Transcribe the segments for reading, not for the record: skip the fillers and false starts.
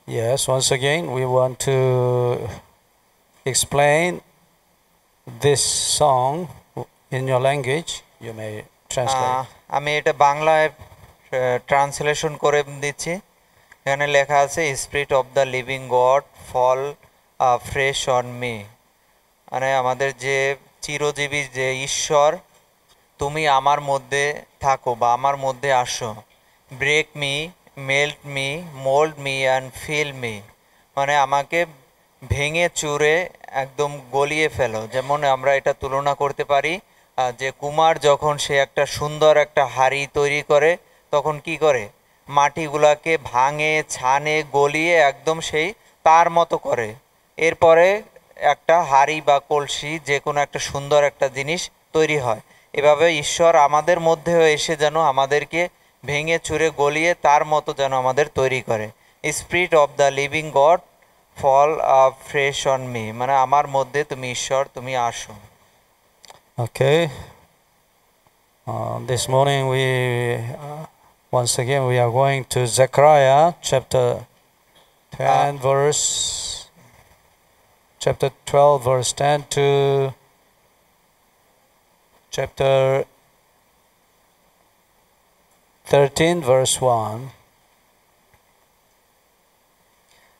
Yes, once again, we want to explain this song in your language. You may translate. আমি এটা বাংলায় translation করে দিচ্ছি। এখানে লেখা আছে spirit of the living God fall fresh on me, মানে আমাদের যে চিরজীবী যে ঈশ্বর, তুমি আমার মধ্যে থাকো বা আমার মধ্যে আসো। Break me, melt me, mould me and fill me, মানে আমাকে ভেঙে চুরে একদম গলিয়ে ফেলো। যেমন আমরা এটা তুলনা করতে পারি যে কুমার যখন সে একটা সুন্দর একটা হাড়ি তৈরি করে, তখন কি করে মাটিগুলাকে ভাঙে ছানে গলিয়ে একদম সেই তার মতো করে, এরপরে একটা হাড়ি বা কলসি যে কোনো একটা সুন্দর একটা জিনিস তৈরি হয়। এভাবে ঈশ্বর আমাদের মধ্যেও এসে যেন আমাদেরকে ভেঙে চুরে গলিয়ে তার মতো যেন আমাদের তৈরি করে। Spirit of the living God fall fresh on me, মানে আমার মধ্যে তুমি ঈশ্বর, তুমি আসো। Okay. This morning once again we are going to Zechariah chapter 10 verse chapter 12 verse 10 to chapter 13 verse 1.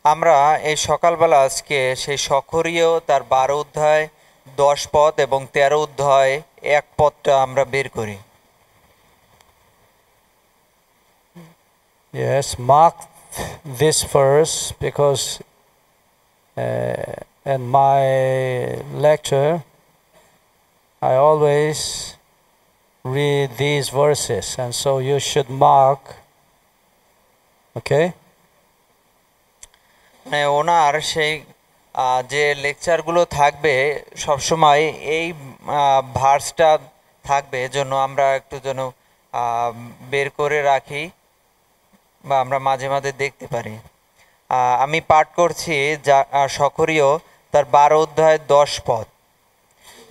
আমরা এই সকালবেলা আজকে সেই সখরীয় তার 12 অধ্যায় 10 পদ এবং 13 অধ্যায় 1 পদটা আমরা বের করি। Yes, mark this verse because in my lecture I always read these verses, and so you should mark. Okay? ওনার সেই যে লেকচারগুলো থাকবে সবসময় এই ভার্সটা থাকবে, এজন্য আমরা একটু যেন বের করে রাখি বা আমরা মাঝে মাঝে দেখতে পারি। আমি পাঠ করছি সখরীয় তার 12 অধ্যায় 10 পদ।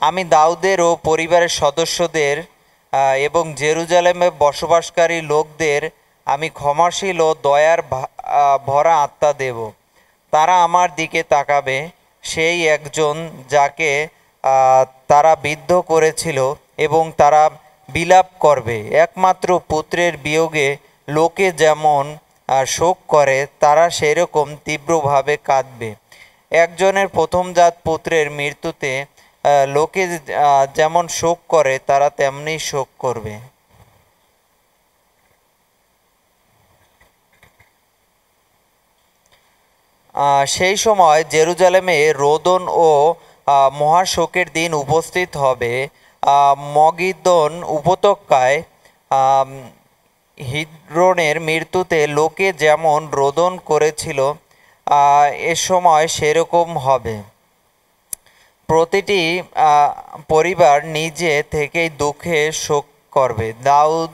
আমি দাউদের ও পরিবারের সদস্যদের এবং জেরুজালেমে বসবাসকারী লোকদের আমি ক্ষমাশীল ও দয়ার ভরা আত্মা দেব। তারা আমার দিকে তাকাবে, সেই একজন যাকে তারা বিদ্ধ করেছিল, এবং তারা বিলাপ করবে। একমাত্র পুত্রের বিয়োগে লোকে যেমন শোক করে, তারা সেরকম তীব্রভাবে কাঁদবে। একজনের প্রথমজাত পুত্রের মৃত্যুতে লোকে যেমন শোক করে, তারা তেমনি শোক করবে। সেই সময় জেরুজালেমে রোদন ও মহাশোকের দিন উপস্থিত হবে। মগিদ্দন উপত্যকায় হিদ্রোনের মৃত্যুতে লোকে যেমন রোদন করেছিল, এ সময় সেরকম হবে। প্রতিটি পরিবার নিজে থেকেই দুঃখে শোক করবে। দাউদ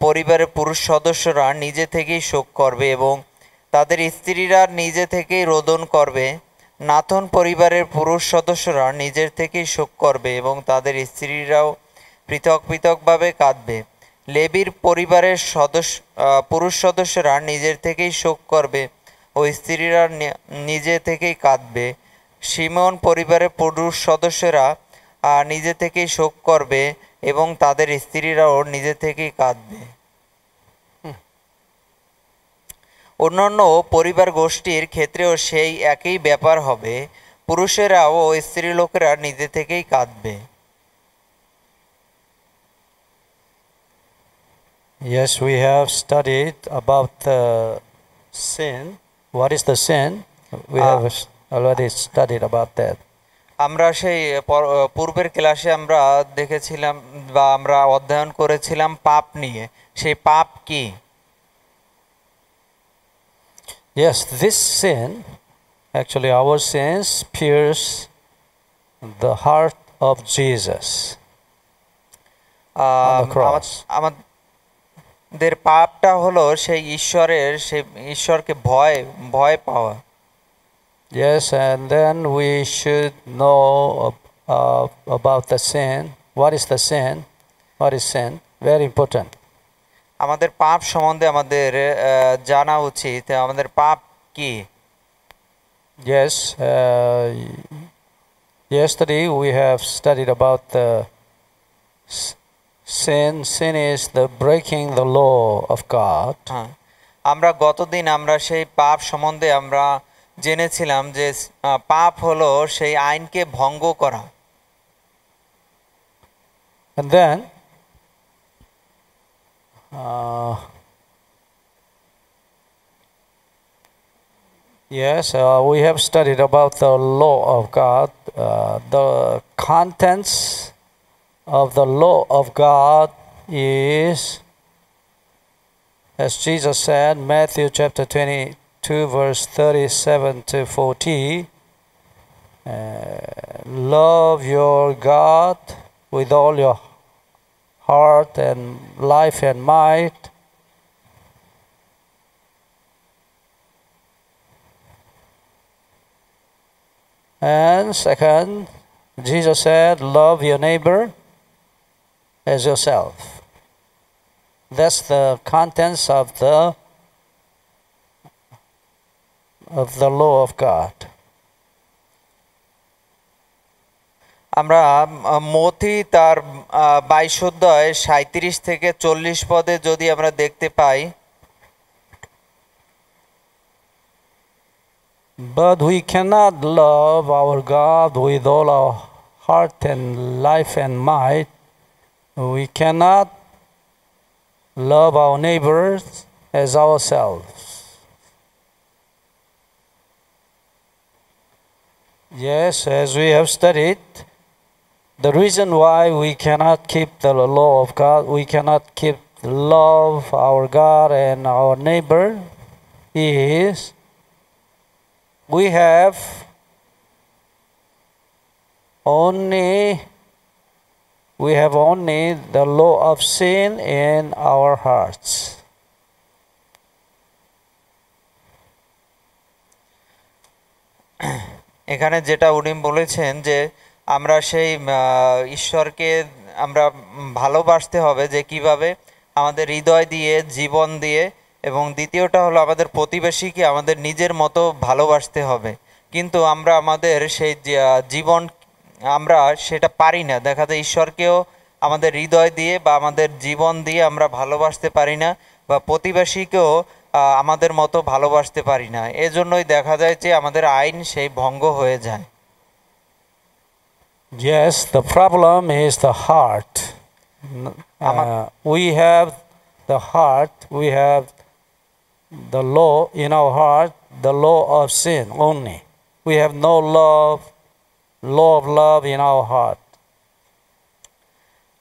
পরিবারের পুরুষ সদস্যরা নিজে থেকেই শোক করবে এবং তাদের স্ত্রীরা নিজে থেকেই রোদন করবে। নাথন পরিবারের পুরুষ সদস্যরা নিজের থেকেই শোক করবে এবং তাদের স্ত্রীরাও পৃথক পৃথকভাবে কাঁদবে। লেবীর পরিবারের পুরুষ সদস্যরা নিজের থেকেই শোক করবে ও স্ত্রীরা নিজে থেকেই কাঁদবে। শিমন পরিবারের পুরুষ সদস্যরা নিজে থেকেই শোক করবে এবং তাদের স্ত্রীরাও নিজে থেকেই কাঁদবে। অন্যান্য পরিবার গোষ্ঠীর ক্ষেত্রেও সেই একই ব্যাপার হবে। পুরুষেরা ও স্ত্রী লোকেরা নিজে থেকেই কাঁদবে। Yes, we have studied about the sin. What is the sin? We have already studied about that. আমরা সেই পূর্বের ক্লাসে আমরা দেখেছিলাম বা আমরা অধ্যয়ন করেছিলাম পাপ নিয়ে। সেই পাপ কি? Yes, this sin, actually our sins pierce the heart of Jesus on the cross. আমাদের পাপটা হলো সেই ঈশ্বরকে ভয় পাওয়া। Yes, and then we should know about the sin. What is the sin? What is sin? Very important. আমাদের পাপ সম্বন্ধে আমাদের জানা উচিত আমাদের পাপ কি Yes, yesterday we have studied about the sin. Sin is the breaking the law of God. হ্যাঁ আমরা গতদিন আমরা সেই পাপ সম্বন্ধে আমরা জেনেছিলাম যে পাপ হলো সেই আইনকে ভঙ্গ করা And then yes, we have studied about the law of God. The contents of the law of God is, as Jesus said, Matthew chapter 22, verse 37 to 40, love your God with all your heart and life and might. And second, Jesus said, love your neighbor as yourself. That's the contents of the law of God. আমরা মথি তার 22 অধ্যায় 37 থেকে 40 পদে যদি আমরা দেখতে পাই But we cannot love our God with all our heart and life and might. We cannot love our neighbors as ourselves. Yes, as we have studied, the reason why we cannot keep the law of God, we cannot love our God and our neighbor is we have only the law of sin in our hearts. এখানে যেটা উনি বলেছেন যে আমরা সেই ঈশ্বরকে আমরা ভালোবাসতে হবে যে কিভাবে আমাদের হৃদয় দিয়ে জীবন দিয়ে এবং দ্বিতীয়টা হলো আমাদের প্রতিবেশীকে আমাদের নিজের মতো ভালোবাসতে হবে কিন্তু আমরা আমাদের সেই জীবন আমরা সেটা পারি না দেখা যায় ঈশ্বরকেও আমাদের হৃদয় দিয়ে বা আমাদের জীবন দিয়ে আমরা ভালোবাসতে পারি না বা প্রতিবেশীকেও আমাদের মতো ভালোবাসতে পারি না এজন্যই দেখা যায় যে আমাদের আইন সেই ভঙ্গ হয়ে যায় Yes, the problem is the heart. We have the heart, we have the law in our heart, the law of sin only. We have no law of love in our heart.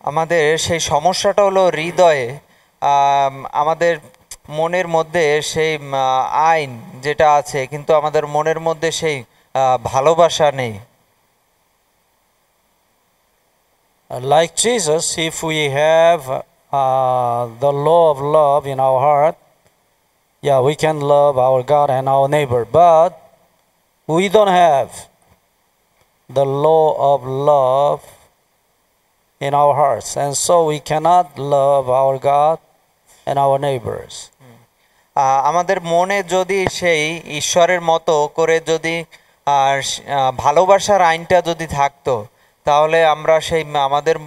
আমাদের সেই সমস্যাটা হলো হৃদয়ে আমাদের মনের মধ্যে সেই আইন যেটা আছে কিন্তু আমাদের মনের মধ্যে সেই ভালোবাসা নেই Like Jesus, if we have the law of love in our heart, yeah, we can love our God and our neighbor, but we don't have the law of love in our hearts, and so we cannot love our God and our neighbors. আমাদের মনে যদি সেই ঈশ্বরের মতো করে যদি ভালোবাসার আইনটা যদি থাকতো তাহলে আমরা সেই আমাদের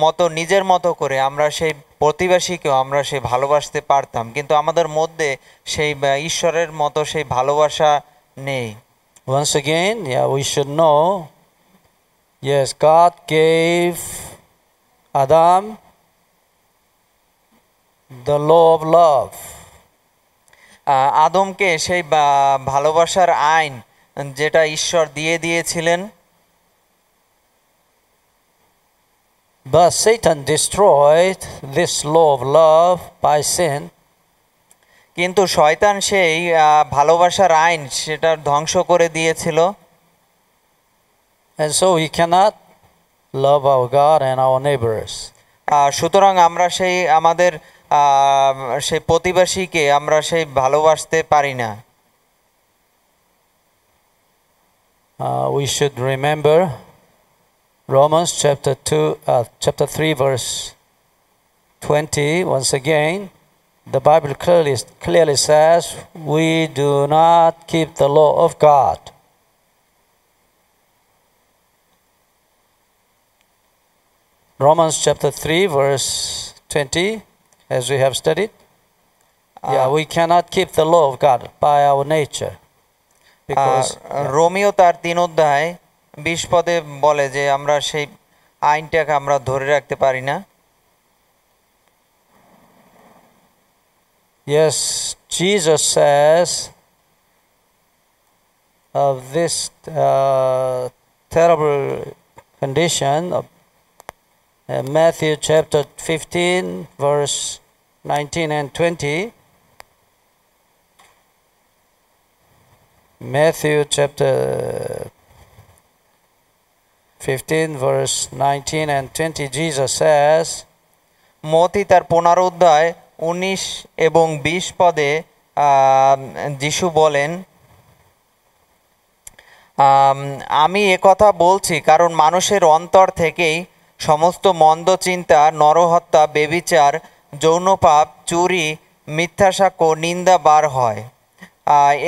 মতো নিজের মতো করে আমরা সেই প্রতিবেশীকেও আমরা সেই ভালোবাসতে পারতাম কিন্তু আমাদের মধ্যে সেই ঈশ্বরের মতো সেই ভালোবাসা নেই Once again, yeah, we should know, yes, God gave Adam the law of love. আদমকে সেই ভালোবাসার আইন যেটা ঈশ্বর দিয়েছিলেন But Satan destroyed this law of love by sin. কিন্তু শয়তান সেই ভালোবাসার আইন সেটা ধ্বংস করে দিয়েছিল And so we cannot love our God and our neighbors. সুতরাং আমরা সেই আমাদের সেই প্রতিবেশীকে আমরা সেই ভালোবাসতে পারি না We should remember Romans chapter 3 verse 20 once again. the Bible clearly says we do not keep the law of God. Romans chapter 3 verse 20, as we have studied. We cannot keep the law of God by our nature. Because Romeo তার 3 অধ্যায় 20 পদে বলে যে আমরা সেই আইনটাকে আমরা ধরে রাখতে পারি না। Yes, Jesus says of this terrible condition of Matthew chapter 15 verse 19 and 20. Matthew chapter 15 verse 19 and 20, Jesus says, মতি তার 15 অধ্যায় 19 এবং 20 পদে যিশু বলেন, আমি একথা বলছি কারণ মানুষের অন্তর থেকেই সমস্ত মন্দ চিন্তা, নরহত্যা, ব্যভিচার, যৌনপাপ, চুরি, মিথ্যা সাক্ষ্য, নিন্দা বার হয়।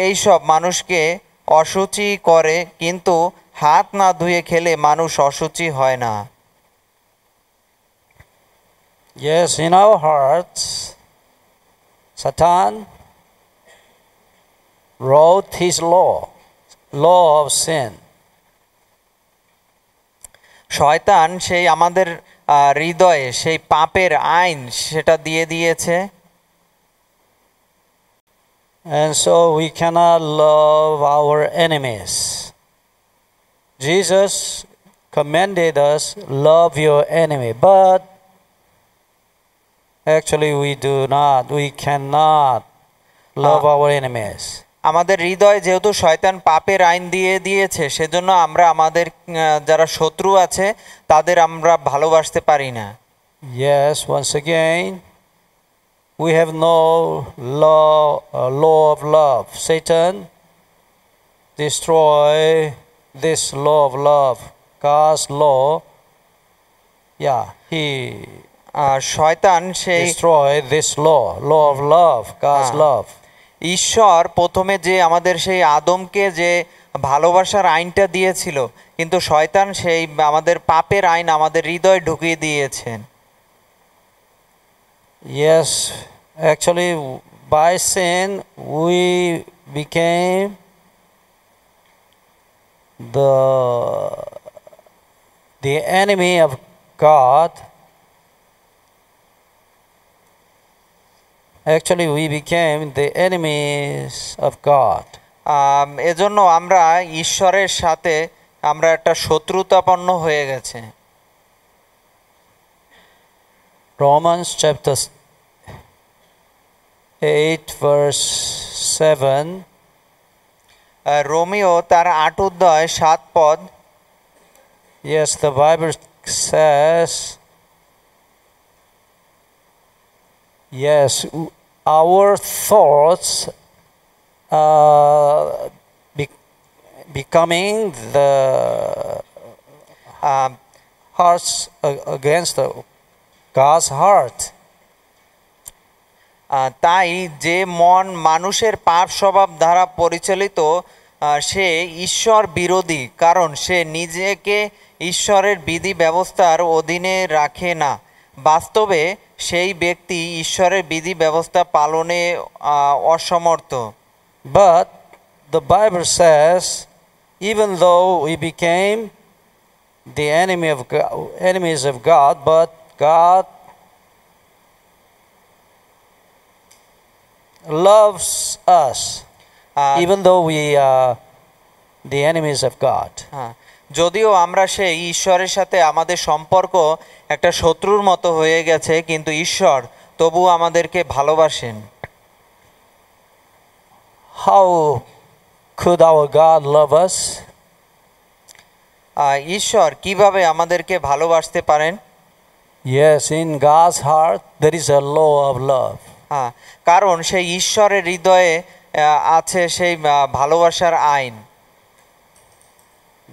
এই সব মানুষকে অশুচি করে, কিন্তু হাত না ধুয়ে খেলে মানুষ অশুচি হয় না। Yes, in our hearts, Satan wrote his law of sin. শয়তান সেই আমাদের হৃদয়ে সেই পাপের আইন সেটা দিয়ে দিয়েছে। And so we cannot love our enemies. Jesus commanded us, love your enemy, but actually we cannot love our enemies. আমাদের হৃদয়ে যেহেতু শয়তান পাপের আইন দিয়ে দিয়েছে, সেজন্য আমরা আমাদের যারা শত্রু আছে তাদের আমরা ভালোবাসতে পারি না। Yes, once again, we have no law of love. Satan destroy this law of love, God's law. He শয়তান সেই destroy this law of love, God's love. ঈশ্বর প্রথমে যে আমাদের সেই আদমকে যে ভালোবাসার আইনটা দিয়েছিল, কিন্তু শয়তান সেই আমাদের পাপের আইন আমাদের হৃদয়ে ঢুকিয়ে দিয়েছেন। Yes, actually by sin we became the enemy of God. Actually we became the enemies of God. এজন্য আমরা ঈশ্বরের সাথে আমরা একটা শত্রুতাপন্ন হয়ে গেছে। Romans chapter 8 verse 7. রোমিও তার 8 অধ্যায় 7 পদ। Yes, the Bible says, yes, our thoughts becoming the hearts against God's heart. তাই যে মন মানুষের পাপ স্বভাব দ্বারা পরিচালিত, সে ঈশ্বর বিরোধী, কারণ সে নিজেকে ঈশ্বরের বিধি ব্যবস্থার অধীনে রাখে না। বাস্তবে সেই ব্যক্তি ঈশ্বরের বিধি ব্যবস্থা পালনে অসমর্থ। But the Bible says, even though we became the enemies of God, but God loves us, even though we are the enemies of God. যদিও আমরা সেই ঈশ্বরের সাথে আমাদের সম্পর্ক একটা শত্রুর মতো হয়ে গেছে, কিন্তু ঈশ্বর তবু আমাদেরকে ভালোবাসেন। How could our God love us? ঈশ্বর কিভাবে আমাদেরকে ভালোবাসতে পারেন? Yes, in God's heart there is a law of love. কারণ সেই ঈশ্বরের হৃদয়ে আছে সেই ভালোবাসার আইন।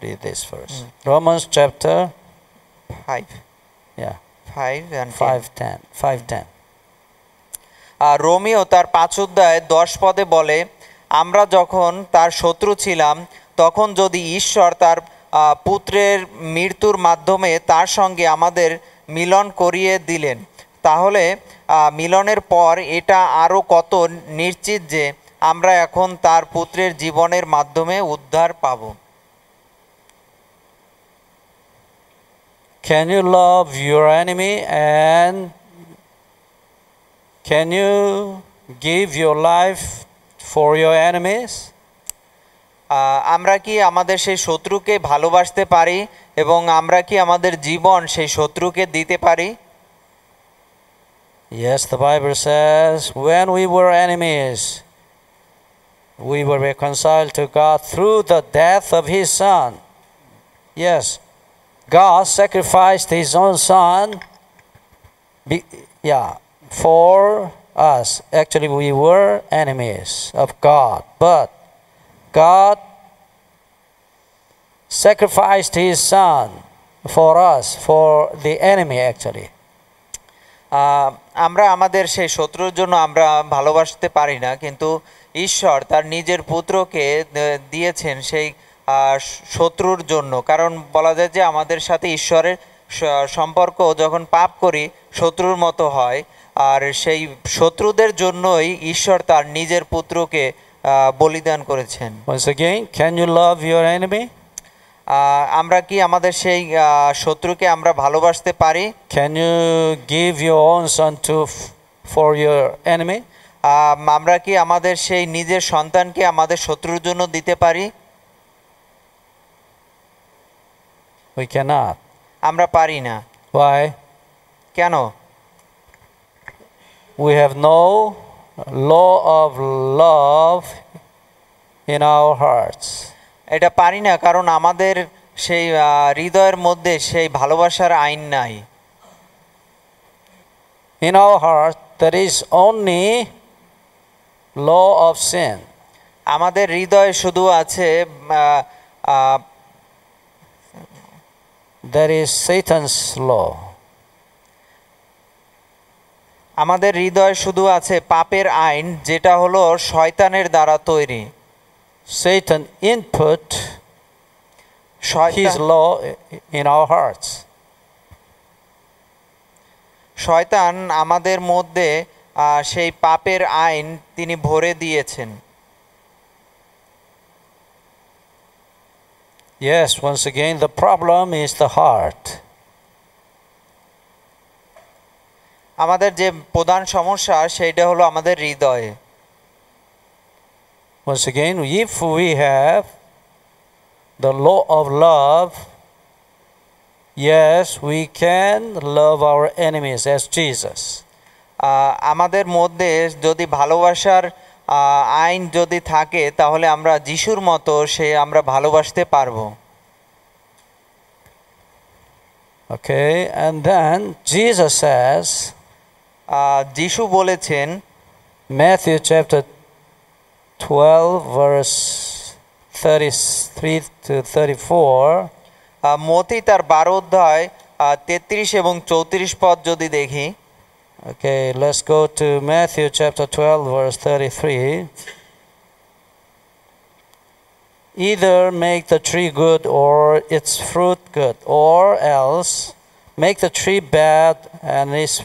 Read this verse. Romans chapter 5. 5 and 5:10. Romeo তার 5 অধ্যায় 10 পদে বলে, আমরা যখন তার শত্রু ছিলাম তখন যদি ঈশ্বর তার পুত্রের মৃত্যুর মাধ্যমে তার সঙ্গে আমাদের মিলন করিয়ে দিলেন, তাহলে মিলনের পর এটা আরও কত নিশ্চিত যে আমরা এখন তার পুত্রের জীবনের মাধ্যমে উদ্ধার পাব। Can you love your enemy and can you give your life for your enemies? আমরা কি আমাদের সেই শত্রুকে ভালোবাসতে পারি এবং আমরা কি আমাদের জীবন সেই শত্রুকে দিতে পারি? Yes, the Bible says, when we were enemies, we were reconciled to God through the death of His Son. Yes, God sacrificed His own Son, for us. Actually, we were enemies of God, but God sacrificed His Son for us, for the enemy actually. আমরা আমাদের সেই শত্রুর জন্য আমরা ভালোবাসতে পারি না, কিন্তু ঈশ্বর তার নিজের পুত্রকে দিয়েছেন সেই শত্রুর জন্য। কারণ বলা যায় যে আমাদের সাথে ঈশ্বরের সম্পর্ক যখন পাপ করি শত্রুর মতো হয়, আর সেই শত্রুদের জন্যই ঈশ্বর তার নিজের পুত্রকে বলিদান করেছেন। Once again, can you love your enemy? আমরা কি আমাদের সেই শত্রুকে আমরা ভালোবাসতে পারি? Can you give your own son for your enemy? আমরা কি আমাদের সেই নিজের সন্তানকে আমাদের শত্রুর জন্য দিতে পারি? We cannot. আমরা পারি না। Why? কেন? We have no law of love in our hearts. এটা পারি না কারণ আমাদের সেই হৃদয়ের মধ্যে সেই ভালোবাসার আইন নাই। In our heart there is only law of sin. আমাদের হৃদয়ে শুধু আছে there is Satan's law. আমাদের হৃদয়ে শুধু আছে পাপের আইন, যেটা হলো শয়তানের দ্বারা তৈরি। Satan input his law in our hearts. শয়তান আমাদের মধ্যে সেই পাপের আইন তিনি ভরে দিয়েছেন। Yes, once again the problem is the heart. আমাদের যে প্রধান সমস্যা সেইটা হলো আমাদের হৃদয়ে। Once again, if we have the law of love, yes, we can love our enemies as Jesus. আমাদের মধ্যে যদি ভালোবাসার আইন যদি থাকে তাহলে আমরা যিশুর মতো আমরা ভালোবাসতে পারবো। Okay, and then Jesus says, যিশু বলেছেন Matthew chapter 12 verse 33 to 34, মতি তার 12 অধ্যায় 33 এবং 34 পদ যদি দেখি। Okay, let's go to Matthew chapter 12 verse 33. Either make the tree good or its fruit good, or else make the tree bad and its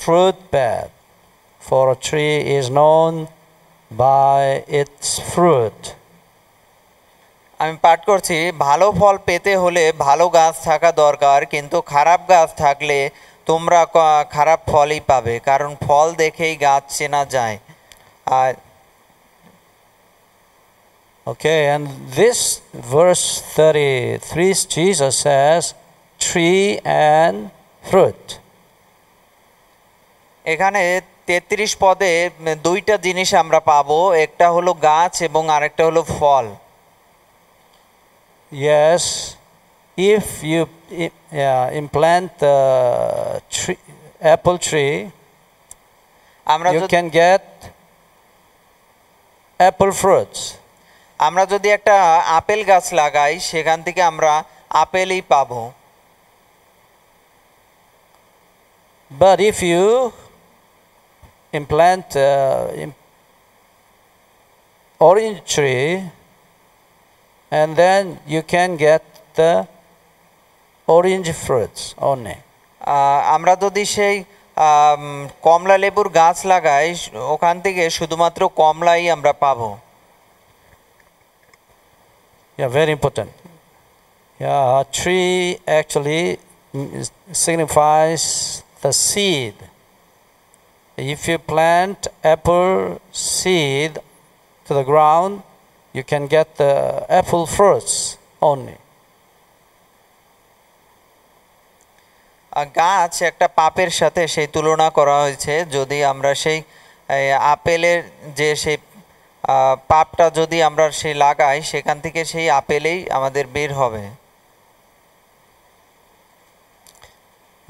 fruit bad. For a tree is known by its fruit. আমি পাঠ করছি, ভালো ফল পেতে হলে ভালো গাছ থাকা দরকার, কিন্তু খারাপ গাছ থাকলে তোমরা খারাপ ফলই পাবে, কারণ ফল দেখেই গাছ চেনা যায়। Okay, and this verse 33, Jesus says, tree and fruit. এখানে 33 পদে দুইটা জিনিস আমরা পাবো, একটা হলো গাছ এবং আরেকটা হলো ফল। Yes, if you implant the apple tree, you can get apple fruits. আমরা যদি একটা আপেল গাছ লাগাই সেখান থেকে আমরা আপেলই পাবো। But if you implant orange tree, and then you can get the orange fruits only. আমরা যদি সেই কমলা লেবুর গাছ লাগাই ওখান থেকে শুধুমাত্র কমলাই আমরা পাবো। Yeah, very important. Yeah, a tree actually signifies the seed. If you plant apple seed to the ground, you can get the apple fruits only. গাছ একটা পাপের সাথে সেই তুলনা করা হয়েছে, যদি আমরা সেই আপেলের যে সেই পাপটা যদি আমরা সেই লাগাই সেখান থেকে সেই আপেলেই আমাদের বের হবে।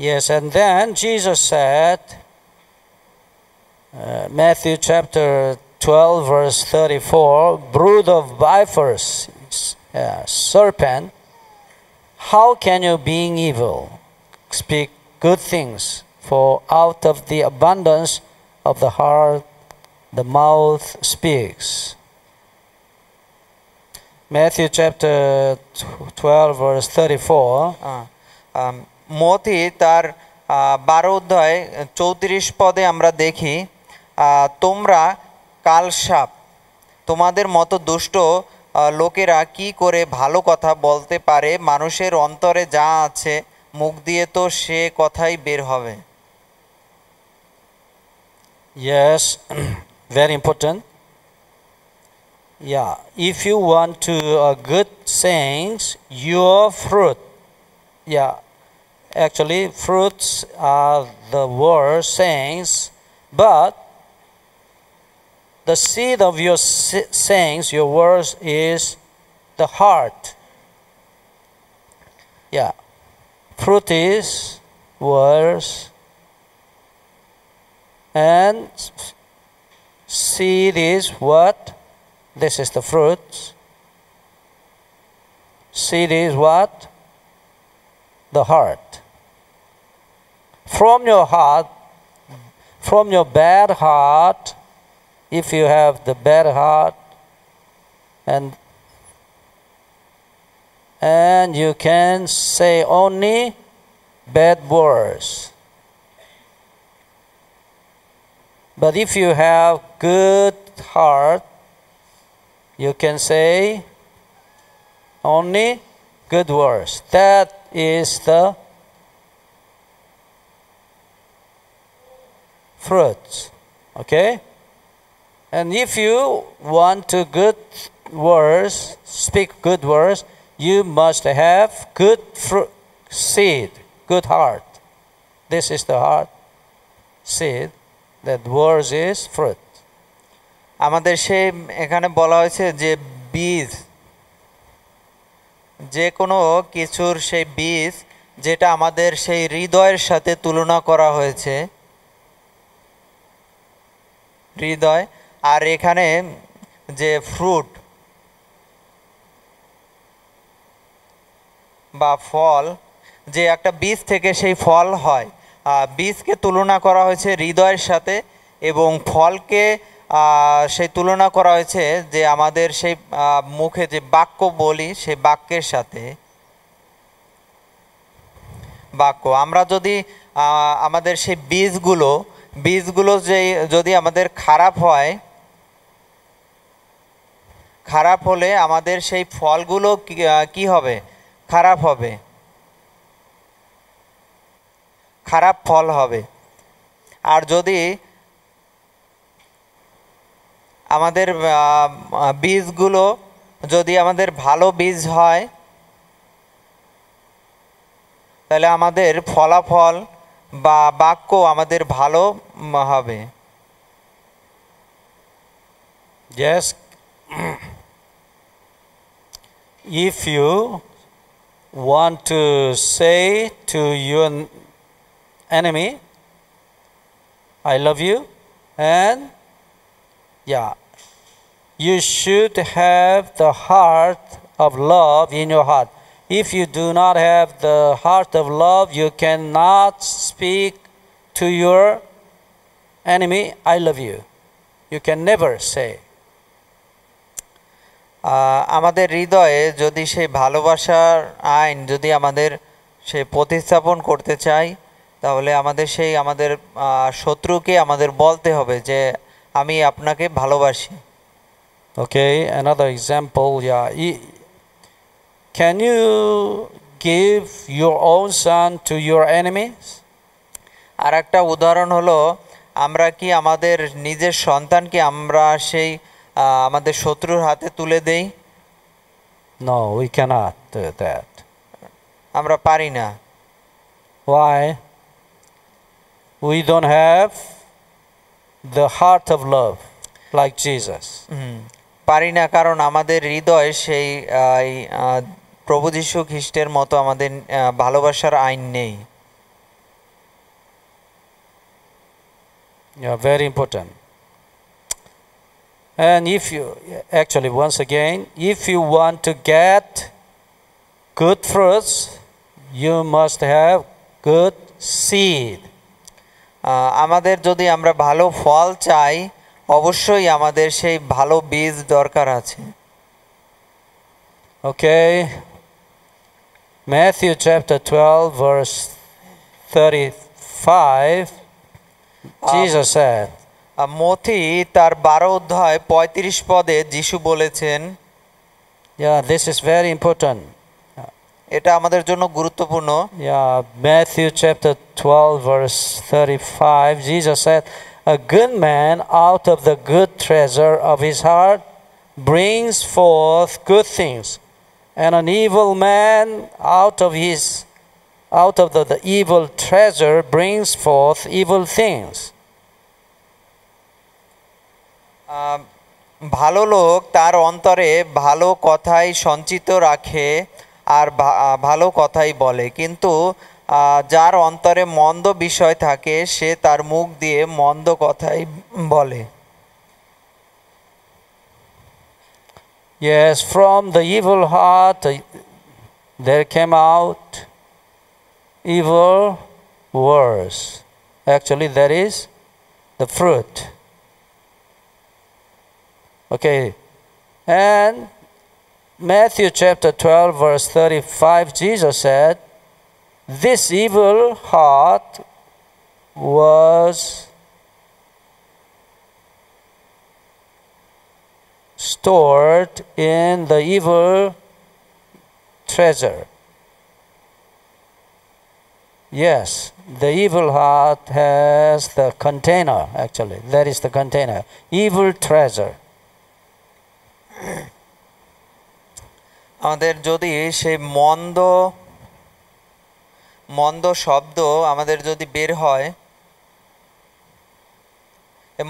Yes, and then Jesus said, Matthew chapter 12 verse 34, brood of vipers, serpent, how can you, being evil, speak good things? For out of the abundance of the heart the mouth speaks. Matthew chapter 12 verse 34. মতি তার 12 অধ্যায় 34 পদে আমরা দেখি, তোমরা কালসাপ, তোমাদের মতো দুষ্ট লোকেরা কি করে ভালো কথা বলতে পারে? মানুষের অন্তরে যা আছে মুখ দিয়ে তো সে কথাই বের হবে। Yes, very important. Yeah, if you want to good sayings, your fruit. Yeah, actually fruits are the word sayings, but the seed of your sayings, your words, is the heart. Yeah, fruit is words, and seed is what? This is the fruit. Seed is what? The heart. From your heart, from your bad heart, if you have the bad heart, and you can say only bad words. But if you have good heart, you can say only good words. That is the fruit. Okay? And if you want to good words, speak good words, you must have good fruit, seed, good heart. This is the heart seed. That words is fruit. আমাদের সেই এখানে বলা হয়েছে যে বীজ, যে কোনো কিছুর সেই বীজ যেটা আমাদের সেই হৃদয়ের সাথে তুলনা করা হয়েছে, হৃদয়। আর এখানে যে ফ্রুট বা ফল, যে একটা বীজ থেকে সেই ফল হয়, বীজকে তুলনা করা হয়েছে হৃদয়ের সাথে, এবং ফলকে সেই তুলনা করা হয়েছে যে আমাদের সেই মুখে যে বাক্য বলি সেই বাক্যের সাথে। বাক্য আমরা যদি আমাদের সেই বীজগুলো যে যদি আমাদের খারাপ হয়, খারাপ হলে আমাদের সেই ফলগুলো কি হবে? খারাপ হবে, খারাপ ফল হবে। আর যদি আমাদের বীজগুলো যদি আমাদের ভালো বীজ হয়, তাহলে আমাদের ফলাফল বা বাক্য আমাদের ভালো হবে। Yes. If you want to say to your enemy, I love you, and yeah, you should have the heart of love in your heart. If you do not have the heart of love, you cannot speak to your enemy, I love you. You can never say. আমাদের হৃদয়ে যদি সেই ভালোবাসার আইন যদি আমাদের সেই প্রতিস্থাপন করতে চাই, তাহলে আমাদের শত্রুকে আমাদের বলতে হবে যে আমি আপনাকে ভালোবাসি। Okay, another example, yeah. Can you give your own son to your enemies? আর একটা উদাহরণ হলো, আমরা কি আমাদের নিজের সন্তানকে আমরা সেই আমাদের শত্রুর হাতে তুলে দেই? No, we cannot do that. আমরা পারি না। Why? We don't have the heart of love like Jesus. পারি না কারণ আমাদের হৃদয়ে সেই প্রভু যীশু খ্রিস্টের মতো আমাদের ভালোবাসার আইন নেই। Yeah, very important. And if you actually, once again, if you want to get good fruits, you must have good seed. আমাদের যদি আমরা ভালো ফল চাই, অবশ্যই আমাদের সেই ভালো বীজ দরকার আছে। Okay. Matthew chapter 12 verse 35, Jesus said, মথি তার 12 অধ্যায় 35 পদে যিশু বলেছেন, yeah, this is very important. এটা আমাদের জন্য গুরুত্বপূর্ণ। Yeah, Matthew chapter 12 verse 35, Jesus said, a good man out of the good treasure of his heart brings forth good things, and an evil man out of the evil treasure brings forth evil things. ভালো লোক তার অন্তরে ভালো কথাই সঞ্চিত রাখে আর ভালো কথাই বলে, কিন্তু যার অন্তরে মন্দ বিষয় থাকে সে তার মুখ দিয়ে মন্দ কথাই বলে। Yes, from the evil heart there came out evil words. Actually, that is the fruit. Okay, and Matthew chapter 12 verse 35, Jesus said, this evil heart was stored in the evil treasure. Yes, the evil heart has the container, actually. That is the container. Evil treasure. আমাদের যদি সেই মন্দ শব্দ আমাদের যদি বের হয়,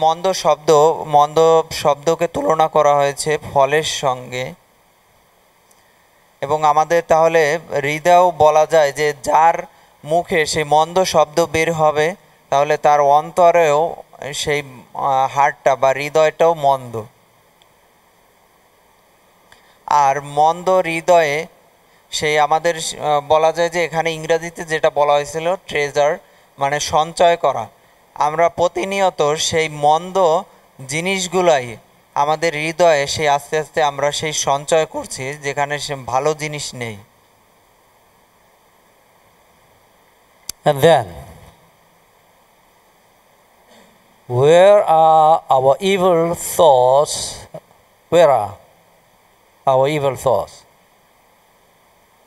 মন্দ শব্দকে তুলনা করা হয়েছে ফলের সঙ্গে, এবং আমাদের তাহলে হৃদয়ও বলা যায় যে যার মুখে সেই মন্দ শব্দ বের হবে, তাহলে তার অন্তরেও সেই হার্টটা বা হৃদয়টাও মন্দ। আর মন্দ হৃদয়ে সেই আমাদের বলা যায় যে এখানে ইংরেজিতে যেটা বলা হয়েছিল ট্রেজার, মানে সঞ্চয় করা। আমরা প্রতিনিয়ত সেই মন্দ জিনিসগুলাই আমাদের হৃদয়ে সেই আস্তে আস্তে আমরা সেই সঞ্চয় করছি, যেখানে সে ভালো জিনিস নেই। And then, where are our evil thoughts? Where are our evil thoughts?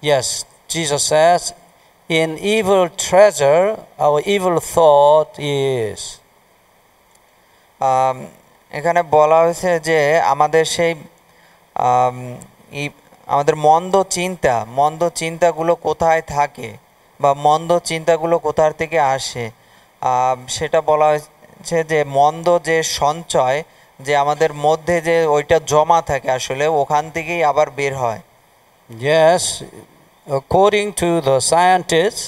Yes, Jesus says, in evil treasure, our evil thought is. এখানে বলা হয়েছে যে আমাদের সেই আমাদের মন্দ চিন্তাগুলো কোথায় থাকে বা মন্দ চিন্তাগুলো কোথার থেকে আসে, সেটা বলা হয়েছে যে মন্দ যে সঞ্চয় যে আমাদের মধ্যে যে ওইটা জমা থাকে, আসলে ওখান থেকেই আবার বের হয়। Yes, according to the scientists,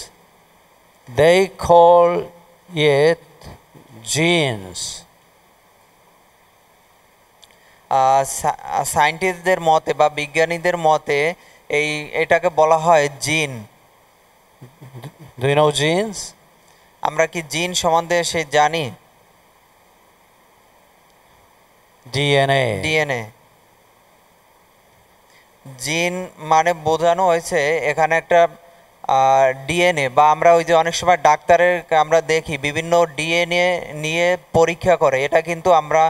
they call it genes. সায়েন্টিস্টদের মতে বা বিজ্ঞানীদের মতে এটাকে বলা হয় জিন। Do you know genes? আমরা কি জিন সম্বন্ধে জানি? DNA. ডিএনএ। জিন মানে বোঝানো হয়েছে এখানে একটা ডিএনএ, বা আমরা ওই যে অনেক সময় ডাক্তারের আমরা দেখি বিভিন্ন ডিএনএ নিয়ে পরীক্ষা করে, এটা কিন্তু আমরা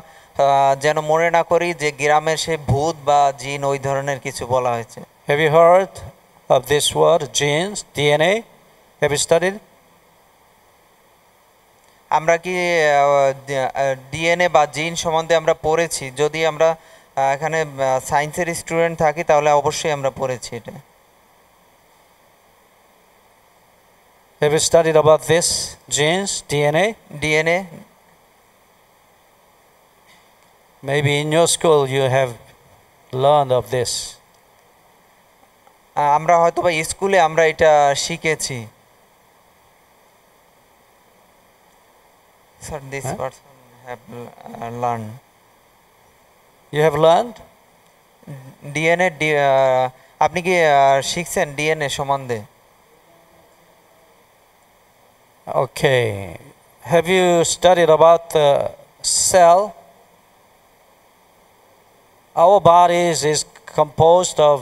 যেন মনে না করি যে গ্রামের সে ভূত বা জিন ওই ধরনের কিছু বলা হয়েছে। Have you heard of this word, genes, DNA? Have you studied? আমরা কি ডিএনএ বা জিন সম্বন্ধে আমরা পড়েছি? যদি আমরা এখানে সায়েন্সের স্টুডেন্ট থাকি তাহলে অবশ্যই আমরা পড়েছি এটা। Have you studied about this, genes, DNA? DNA Maybe in your school you have learned of this. আমরা হয়তো বা স্কুলে আমরা এটা শিখেছি। Sir this Huh? Person have learn You have learned? DNA. আপনি কি শিখছেন ডিএনএ সম্বন্ধে? Okay. Have you studied about the cell? Our bodies is composed of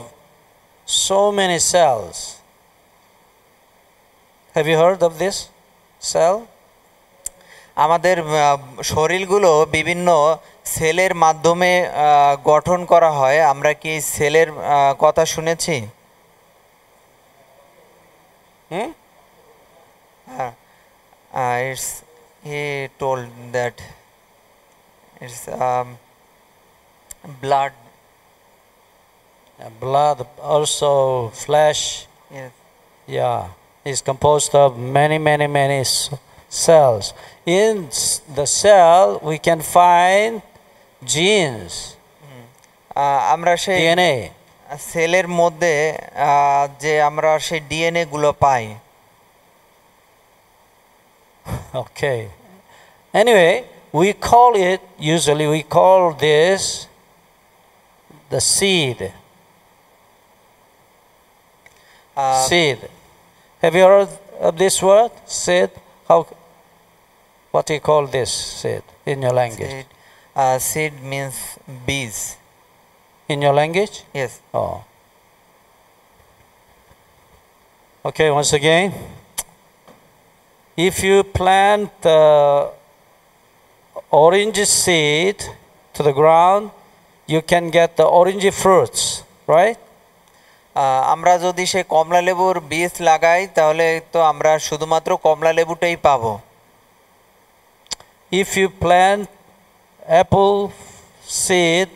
so many cells. Have you heard of this cell? আমাদের শরীরগুলো বিভিন্ন সেলের মাধ্যমে গঠন করা হয়। আমরা কি সেলের কথা শুনেছি? It's he told that it's blood. Blood, also flesh. Yes. Yeah, is composed of many cells. In the cell, we can find genes, আমরা সেই DNA. সেলের মধ্যে যে আমরা সেই ডিএনএ গুলো পাই। Okay. Anyway, usually we call this the seed. Seed. Have you heard of this word? Seed? What do you call this seed in your language? Seed means bees. In your language? Yes. Oh. Okay, once again. If you plant orange seed to the ground, you can get the orange fruits, right? আমরা যদি সেই কমলা লেবুর বীজ লাগাই তাহলে তো আমরা শুধুমাত্র কমলা লেবুটাই পাবো। If you plant apple seed,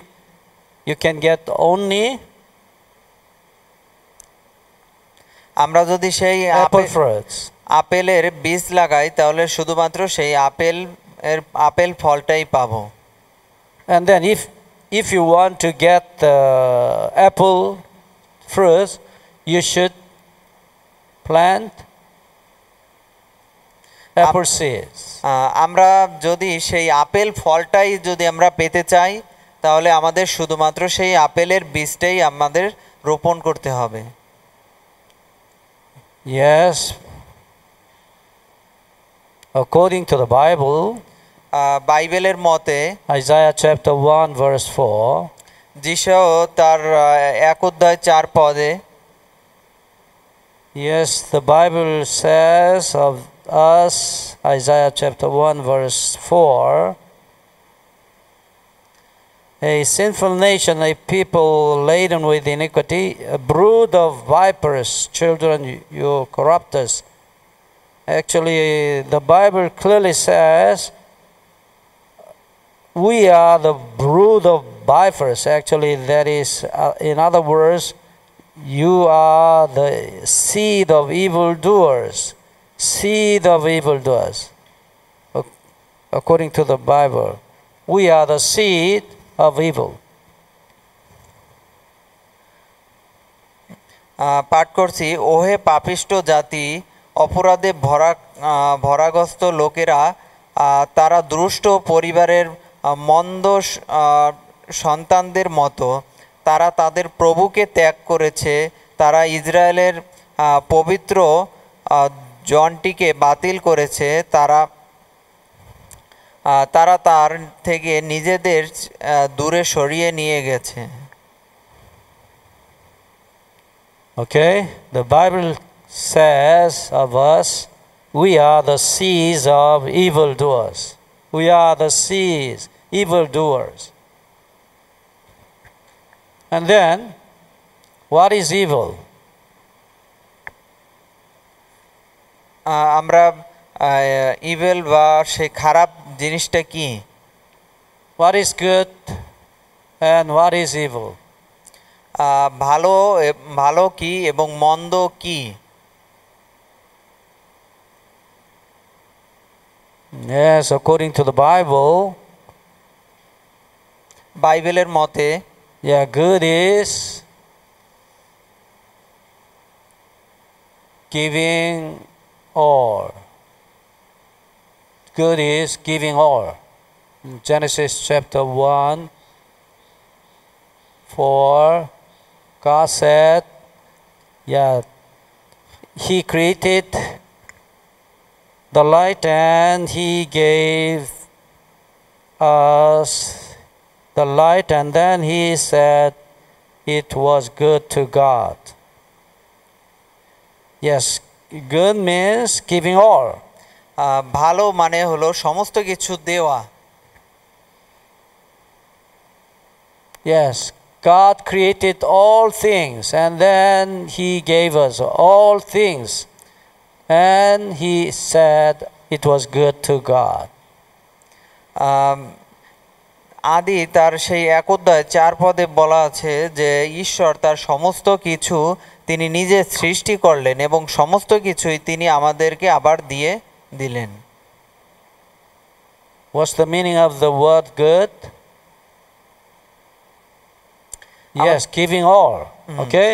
you can get only আমরা যদি সেই apple fruits. আপেলের বীজ লাগাই তাহলে শুধুমাত্র সেই আপেল ফলটাই পাবো। And then if you want to get the apple fruits, you should plant apple seeds. আমরা যদি সেই আপেল ফলটাই যদি আমরা পেতে চাই তাহলে আমাদের শুধুমাত্র সেই আপেলের বীজটাই আমাদের রোপণ করতে হবে। Yes. According to the Bible, বাইবেলের মতে Isaiah chapter 1 verse 4, যিশাও তার 1:4 yes, the Bible says of us, Isaiah chapter 1 verse 4, a sinful nation, a people laden with iniquity, a brood of vipers, children, you corrupters. Actually, the Bible clearly says we are the brood of vipers. Actually, that is, in other words, you are the seed of evildoers. Seed of evildoers. According to the Bible, we are the seed of evil. পাঠ করছি, ওহে পাপিষ্ট জাতি, অপরাধে ভরাগ্রস্ত লোকেরা, তারা দুষ্ট পরিবারের মন্দ সন্তানদের মতো, তারা তাদের প্রভুকে ত্যাগ করেছে, তারা ইসরায়েলের পবিত্র জনটিকে বাতিল করেছে, তারা তারা তার থেকে নিজেদের দূরে সরিয়ে নিয়ে গেছে। Okay, the Bible says of us, we are the seeds of evildoers. We are the seeds, evildoers. And then, what is evil? আমরা ইভেল বা সেই খারাপ জিনিসটা কি? What is good and what is evil? ভালো ভালো কি এবং মন্দ কি? Yes, according to the Bible, বাইবেলের মতে yeah, good is giving all. Good is giving all. In Genesis chapter 1, 4, God said, yeah, He created the light and He gave us the light, and then He said it was good to God. Yes, good means giving all. ভালো মানে হলো সমস্ত কিছু দেওয়া। Yes, God created all things and then He gave us all things and He said it was good to God. আদি তার সেই 1 অধ্যায় 4 পদে বলা আছে যে ঈশ্বর তার সমস্ত কিছু তিনি নিজে সৃষ্টি করলেন এবং সমস্ত কিছুই তিনি আমাদেরকে আবার দিয়ে দিলেন। What's the meaning of the word good? Yes, giving all. Okay?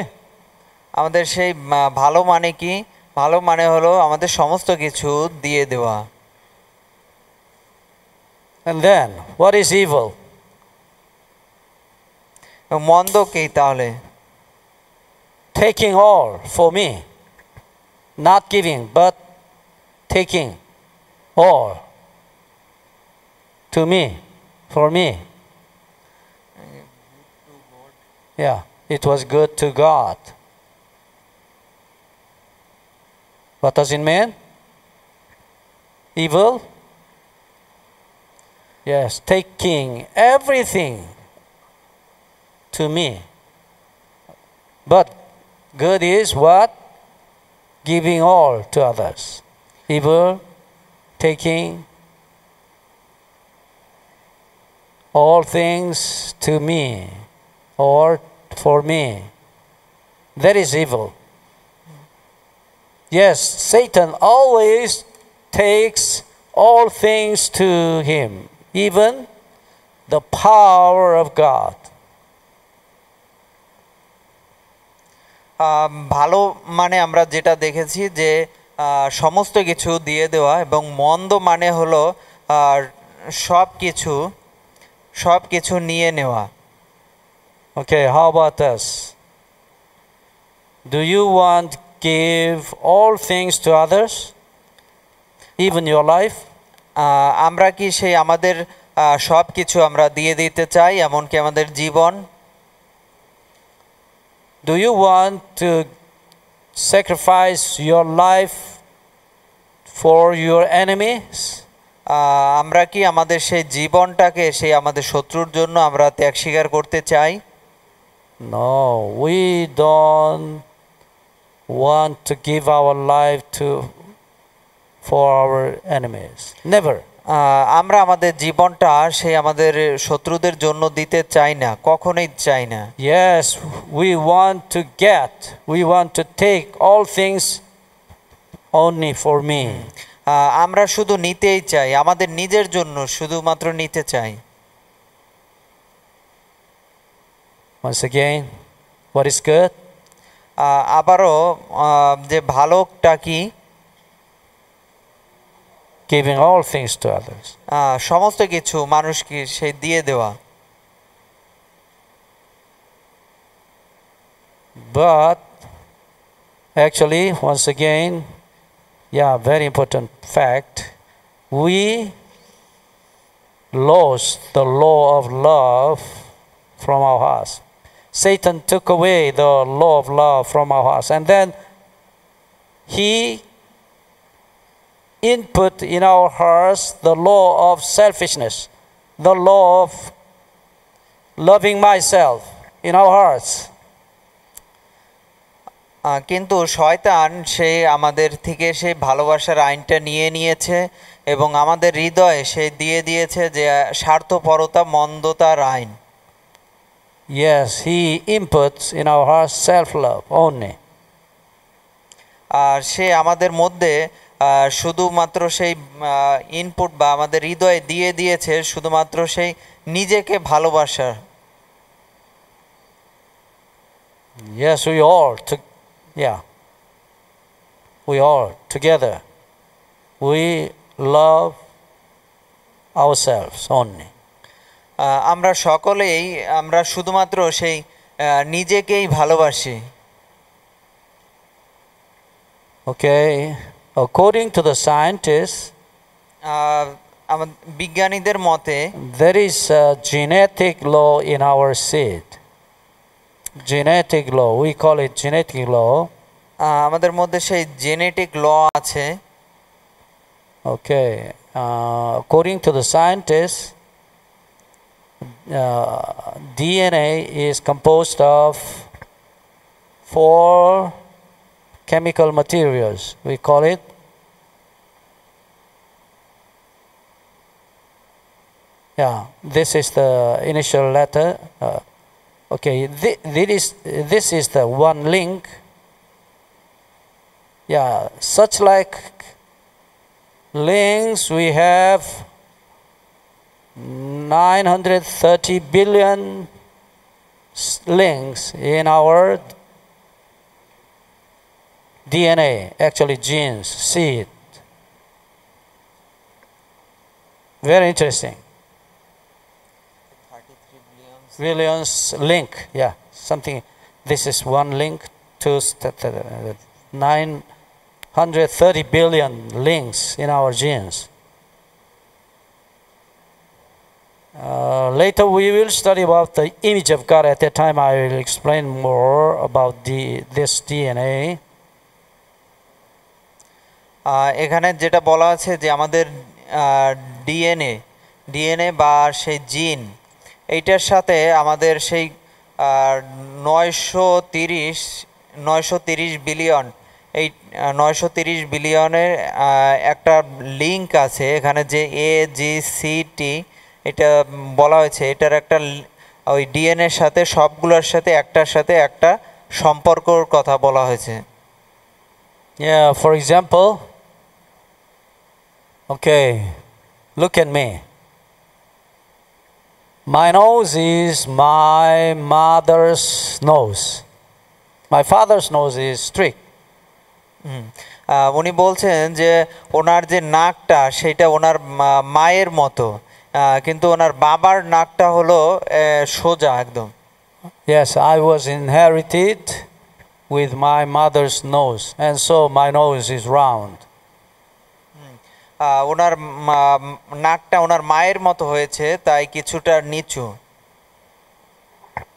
আমাদের সেই ভালো মানে কি? ভালো মানে হলো আমাদের সমস্ত কিছু দিয়ে দেওয়া। And then, what is evil? মন্দ কি তাহলে? Taking all for me. Not giving, but taking all to me, for me. Yeah, it was good to God. What does it mean? Evil? Yes, taking everything to me. But good is what? Giving all to others. Evil, taking all things to me or for me. That is evil. Yes, Satan always takes all things to him, even the power of God. ভালো মানে আমরা যেটা দেখেছি যে সমস্ত কিছু দিয়ে দেওয়া, এবং মন্দ মানে হলো সব কিছু নিয়ে নেওয়া। Okay, how about us? Do you want to give all things to others, even your life? আমরা কি সেই আমাদের সব কিছু আমরা দিয়ে দিতে চাই, এমনকি আমাদের জীবন? Do you want to sacrifice your life for your enemies? আমরা কি আমাদের সেই জীবনটাকে সেই আমাদের শত্রুর জন্য আমরা ত্যাগ স্বীকার করতে চাই? No, we don't want to give our life for our enemies. Never. আমরা আমাদের জীবনটা সেই আমাদের শত্রুদের জন্য দিতে চাই না, কখনোই চাই না। Yes, we want to take all things only for me. আমরা শুধু নিতেই চাই, আমাদের নিজের জন্য শুধুমাত্র নিতে চাই। Once again, what is good? আবারও যে ভালোটা কি? Giving all things to others. সমস্ত কিছু মানুষকে সেই দিয়ে দেওয়া। But actually, once again, yeah, very important fact, we lost the law of love from our hearts. Satan took away the law of love from our hearts, and then he input in our hearts the law of selfishness, the law of loving myself in our hearts. কিন্তু শয়তান সে আমাদের থেকে সেই ভালোবাসার আইনটা নিয়ে নিয়েছে এবং আমাদের হৃদয়ে সে দিয়ে দিয়েছে যে স্বার্থপরতা মন্দতার আইন। Yes, he inputs in our hearts self-love only. আর সে আমাদের মধ্যে শুধুমাত্র সেই ইনপুট বা আমাদের হৃদয়ে দিয়ে দিয়েছে শুধুমাত্র সেই নিজেকে ভালোবাসা। Yes, we all together, we love ourselves only. আমরা সকলেই আমরা শুধুমাত্র সেই নিজেকেই ভালোবাসি। Okay, according to the scientists, বিজ্ঞানীদের মতে there is a genetic law in our seed. Genetic law, we call it genetic law. আমাদের মধ্যে সেই জেনেটিক ল আছে। Okay, according to the scientists, DNA is composed of 4 chemical materials. We call it this is the initial letter. Okay, this is the one link. Such like links we have 930 billion links in our DNA, actually genes, seed. Very interesting. 33 billions link, something. This is one link to 930 billion links in our genes. Later we will study about the image of God. At that time I will explain more about this DNA. এখানে যেটা বলা আছে যে আমাদের DNA বা সেই জিন এইটার সাথে আমাদের সেই 930 বিলিয়ন এই 930 বিলিয়নের একটা লিঙ্ক আছে এখানে যে AGCT এটা বলা হয়েছে এটার একটা ওই ডিএনএর সাথে সবগুলোর সাথে একটার সাথে একটা সম্পর্কর কথা বলা হয়েছে। For example, okay, look at me. My nose is my mother's nose. My father's nose is strict. উনি বলছেন যে ওনার যে নাকটা সেটা ওনার মায়ের মতো কিন্তু ওনার বাবার নাকটা হলো সোজা একদম। Yes, I was inherited with my mother's nose, and so my nose is round. ওনার নাকটা ওনার মায়ের মতো হয়েছে তাই কিছুটা নিচু।